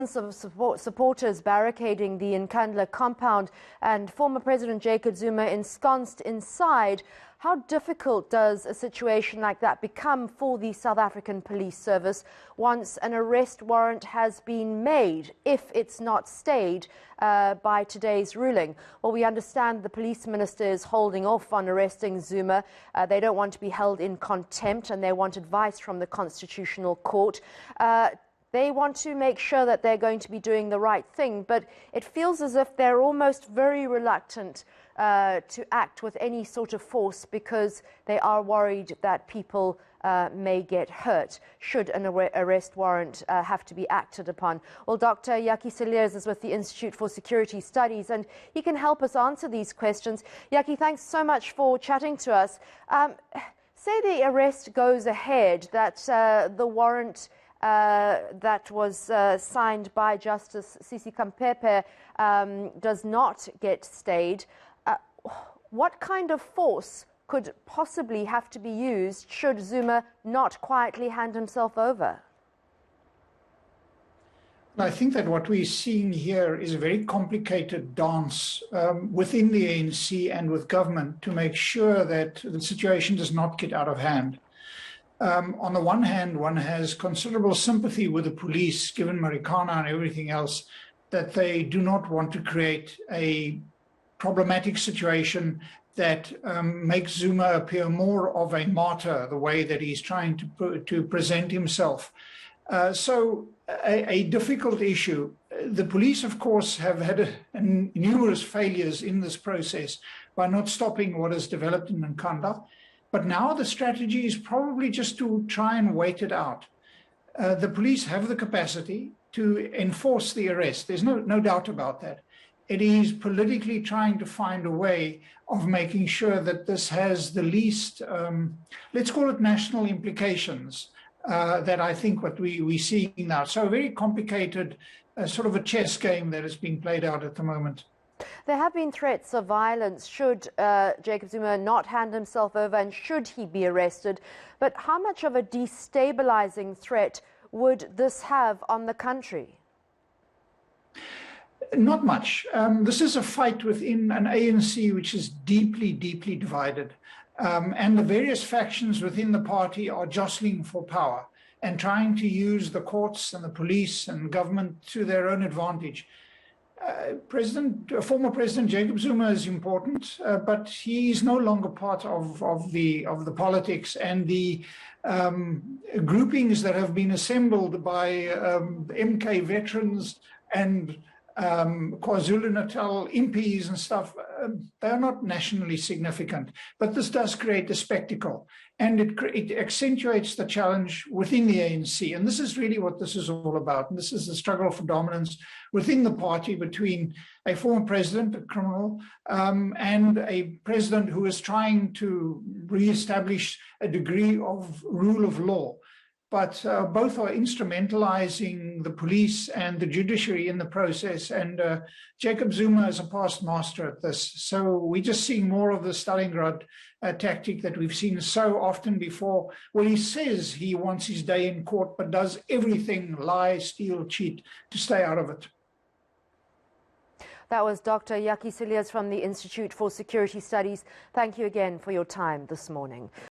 Of supporters barricading the eNCA compound and former President Jacob Zuma ensconced inside. How difficult does a situation like that become for the South African Police Service once an arrest warrant has been made, if it's not stayed by today's ruling? Well, we understand the police minister is holding off on arresting Zuma. They don't want to be held in contempt and they want advice from the Constitutional Court. They want to make sure that they're going to be doing the right thing, but it feels as if they're almost very reluctant to act with any sort of force because they are worried that people may get hurt should an arrest warrant have to be acted upon. Well, Dr. Yaki Cilliers is with the Institute for Security Studies, and he can help us answer these questions. Yaki, thanks so much for chatting to us. Say the arrest goes ahead, that the warrant that was signed by Justice Sisi Kampepe does not get stayed. What kind of force could possibly have to be used should Zuma not quietly hand himself over? I think that what we're seeing here is a very complicated dance within the ANC and with government to make sure that the situation does not get out of hand. On the one hand, one has considerable sympathy with the police, given Marikana and everything else, that they do not want to create a problematic situation that makes Zuma appear more of a martyr, the way that he's trying to present himself. So a difficult issue. The police, of course, have had numerous failures in this process by not stopping what has developed in Nkanda. But now the strategy is probably just to try and wait it out. The police have the capacity to enforce the arrest. There's no doubt about that. It is politically trying to find a way of making sure that this has the least, let's call it national implications, that I think what we're seeing now. So a very complicated sort of a chess game that is being played out at the moment. There have been threats of violence should Jacob Zuma not hand himself over and should he be arrested. But how much of a destabilizing threat would this have on the country? Not much. This is a fight within an ANC which is deeply, deeply divided. And the various factions within the party are jostling for power and trying to use the courts and the police and government to their own advantage. Former President Jacob Zuma is important, but he is no longer part of the politics, and the groupings that have been assembled by MK veterans and KwaZulu-Natal MPs and stuff, they are not nationally significant. But this does create a spectacle, and it accentuates the challenge within the ANC. And this is really what this is all about. And this is the struggle for dominance within the party between a former president, a criminal, and a president who is trying to reestablish a degree of rule of law. But both are instrumentalizing the police and the judiciary in the process. And Jacob Zuma is a past master at this. So we're just seeing more of the Stalingrad tactic that we've seen so often before, where he says he wants his day in court, but does everything, lie, steal, cheat, to stay out of it. That was Dr. Yaki Cilliers from the Institute for Security Studies. Thank you again for your time this morning.